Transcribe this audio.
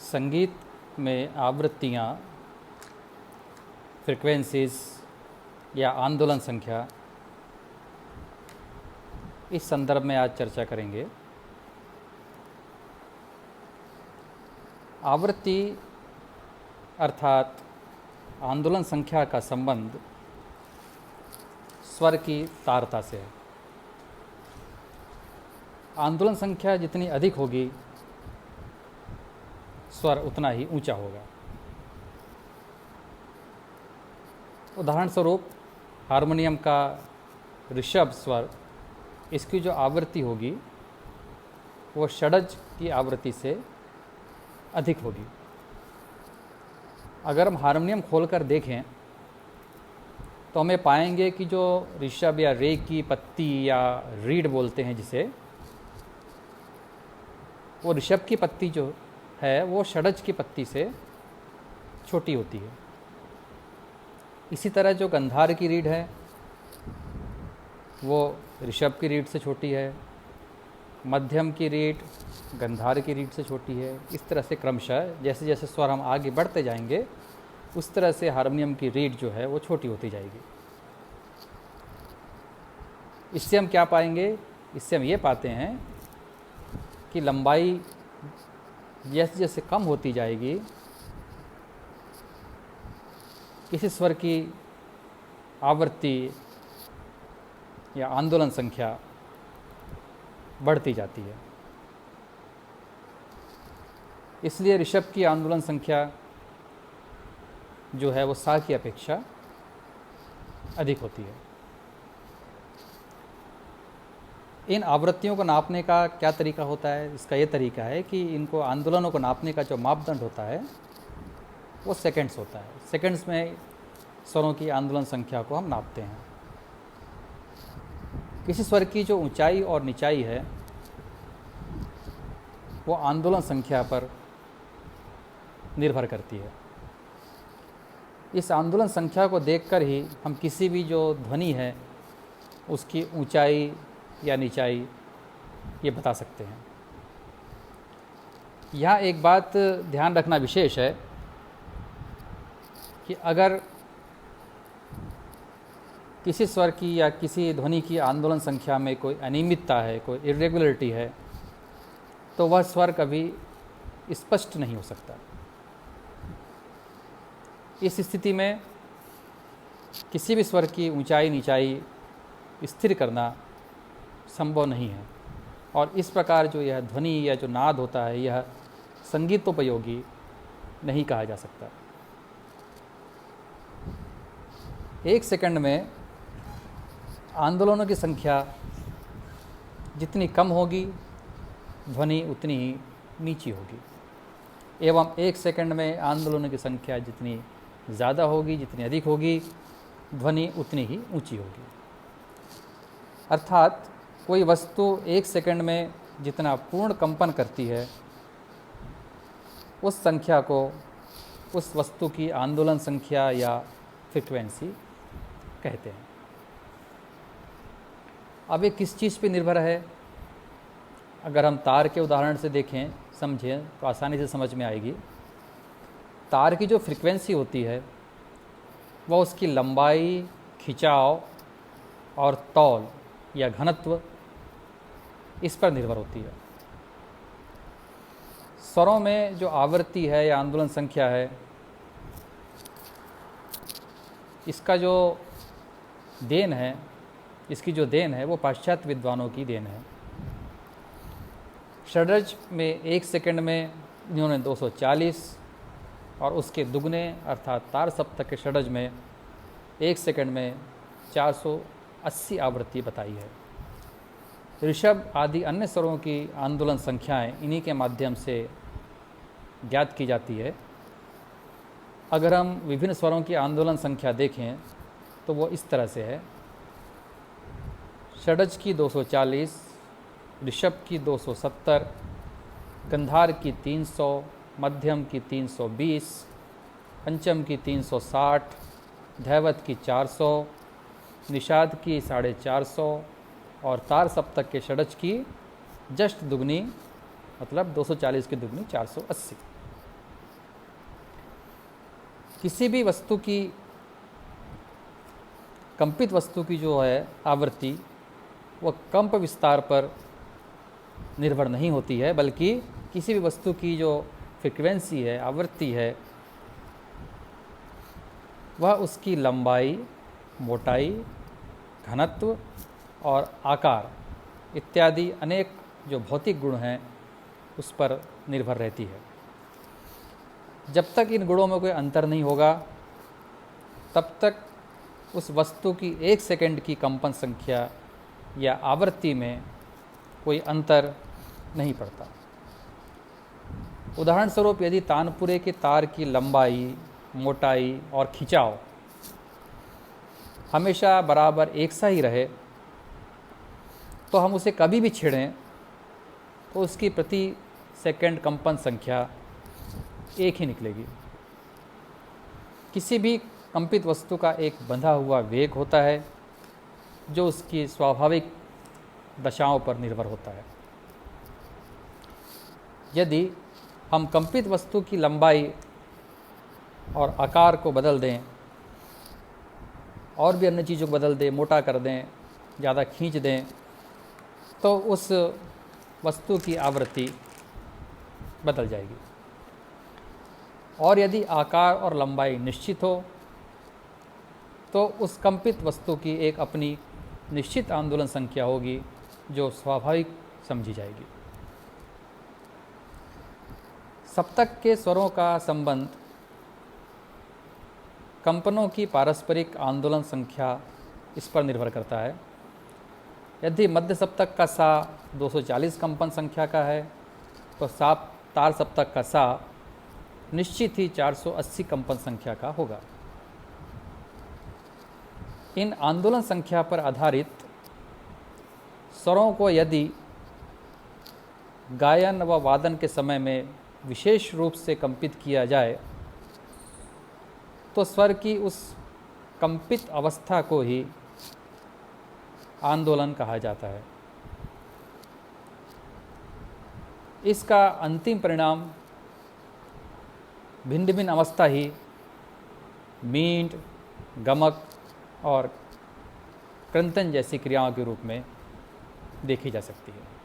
संगीत में आवृत्तियाँ, फ्रीक्वेंसीज या आंदोलन संख्या, इस संदर्भ में आज चर्चा करेंगे। आवृत्ति अर्थात आंदोलन संख्या का संबंध स्वर की तारता से है। आंदोलन संख्या जितनी अधिक होगी, स्वर उतना ही ऊंचा होगा। उदाहरण स्वरूप हारमोनियम का ऋषभ स्वर, इसकी जो आवृत्ति होगी वो षड्ज की आवृत्ति से अधिक होगी। अगर हम हारमोनियम खोलकर देखें तो हमें पाएंगे कि जो ऋषभ या रे की पत्ती या रीड बोलते हैं जिसे, वो ऋषभ की पत्ती जो है वो षड्ज की पत्ती से छोटी होती है। इसी तरह जो गंधार की रीड है वो ऋषभ की रीड से छोटी है, मध्यम की रीड गंधार की रीड से छोटी है। इस तरह से क्रमशः जैसे जैसे स्वर हम आगे बढ़ते जाएंगे उस तरह से हारमोनियम की रीड जो है वो छोटी होती जाएगी। इससे हम क्या पाएंगे? इससे हम ये पाते हैं कि लंबाई जैसे जैसे कम होती जाएगी, किसी स्वर की आवृत्ति या आंदोलन संख्या बढ़ती जाती है। इसलिए ऋषभ की आंदोलन संख्या जो है वो सा की अपेक्षा अधिक होती है। इन आवृत्तियों को नापने का क्या तरीका होता है? इसका ये तरीका है कि इनको आंदोलनों को नापने का जो मापदंड होता है वो सेकंड्स होता है। सेकंड्स में स्वरों की आंदोलन संख्या को हम नापते हैं। किसी स्वर की जो ऊंचाई और निचाई है वो आंदोलन संख्या पर निर्भर करती है। इस आंदोलन संख्या को देखकर ही हम किसी भी जो ध्वनि है उसकी ऊंचाई या निचाई ये बता सकते हैं। यहाँ एक बात ध्यान रखना विशेष है कि अगर किसी स्वर की या किसी ध्वनि की आंदोलन संख्या में कोई अनियमितता है, कोई इरेगुलरिटी है, तो वह स्वर कभी स्पष्ट नहीं हो सकता। इस स्थिति में किसी भी स्वर की ऊंचाई निचाई स्थिर करना संभव नहीं है और इस प्रकार जो यह ध्वनि या जो नाद होता है यह संगीतोपयोगी नहीं कहा जा सकता। एक सेकंड में आंदोलनों की संख्या जितनी कम होगी, ध्वनि उतनी ही नीची होगी, एवं एक सेकंड में आंदोलनों की संख्या जितनी ज़्यादा होगी, जितनी अधिक होगी, ध्वनि उतनी ही ऊंची होगी। अर्थात कोई वस्तु एक सेकंड में जितना पूर्ण कंपन करती है उस संख्या को उस वस्तु की आंदोलन संख्या या फ्रीक्वेंसी कहते हैं। अब ये किस चीज़ पे निर्भर है? अगर हम तार के उदाहरण से देखें, समझें तो आसानी से समझ में आएगी। तार की जो फ्रीक्वेंसी होती है वह उसकी लंबाई, खिंचाव और तौल या घनत्व इस पर निर्भर होती है। स्वरों में जो आवृत्ति है या आंदोलन संख्या है, इसका जो देन है, इसकी जो देन है वो पाश्चात्य विद्वानों की देन है। षड्ज में एक सेकंड में इन्होंने 240 और उसके दुगने अर्थात तार सप्तक के षड्ज में एक सेकंड में 480 आवृत्ति बताई है। ऋषभ आदि अन्य स्वरों की आंदोलन संख्याएं इन्हीं के माध्यम से ज्ञात की जाती है। अगर हम विभिन्न स्वरों की आंदोलन संख्या देखें तो वो इस तरह से है: षड्ज की 240, ऋषभ की 270, गंधार की 300, मध्यम की 320, पंचम की 360, धैवत की 400, निषाद की 450 और तार सप्तक के षड्ज की जस्ट दुगनी मतलब 240 की दुगनी 480। किसी भी वस्तु की, कंपित वस्तु की जो है आवृत्ति, वह कंप विस्तार पर निर्भर नहीं होती है, बल्कि किसी भी वस्तु की जो फ्रीक्वेंसी है, आवृत्ति है, वह उसकी लंबाई, मोटाई, घनत्व और आकार इत्यादि अनेक जो भौतिक गुण हैं उस पर निर्भर रहती है। जब तक इन गुणों में कोई अंतर नहीं होगा, तब तक उस वस्तु की 1 सेकंड की कंपन संख्या या आवृत्ति में कोई अंतर नहीं पड़ता। उदाहरण स्वरूप, यदि तानपुरे के तार की लंबाई, मोटाई और खिंचाव हमेशा बराबर एक सा ही रहे, तो हम उसे कभी भी छेड़ें तो उसकी प्रति सेकंड कंपन संख्या एक ही निकलेगी। किसी भी कंपित वस्तु का एक बंधा हुआ वेग होता है जो उसकी स्वाभाविक दशाओं पर निर्भर होता है। यदि हम कंपित वस्तु की लंबाई और आकार को बदल दें और भी अन्य चीज़ों को बदल दें, मोटा कर दें, ज़्यादा खींच दें, तो उस वस्तु की आवृत्ति बदल जाएगी। और यदि आकार और लंबाई निश्चित हो तो उस कंपित वस्तु की एक अपनी निश्चित आंदोलन संख्या होगी जो स्वाभाविक समझी जाएगी। सप्तक के स्वरों का संबंध कंपनों की पारस्परिक आंदोलन संख्या इस पर निर्भर करता है। यदि मध्य सप्तक का सा 240 कंपन संख्या का है तो तार सप्तक का सा निश्चित ही 480 कंपन संख्या का होगा। इन आंदोलन संख्या पर आधारित स्वरों को यदि गायन व वादन के समय में विशेष रूप से कंपित किया जाए तो स्वर की उस कंपित अवस्था को ही आंदोलन कहा जाता है। इसका अंतिम परिणाम भिन्न भिन्न अवस्था ही मींड, गमक और क्रंथन जैसी क्रियाओं के रूप में देखी जा सकती है।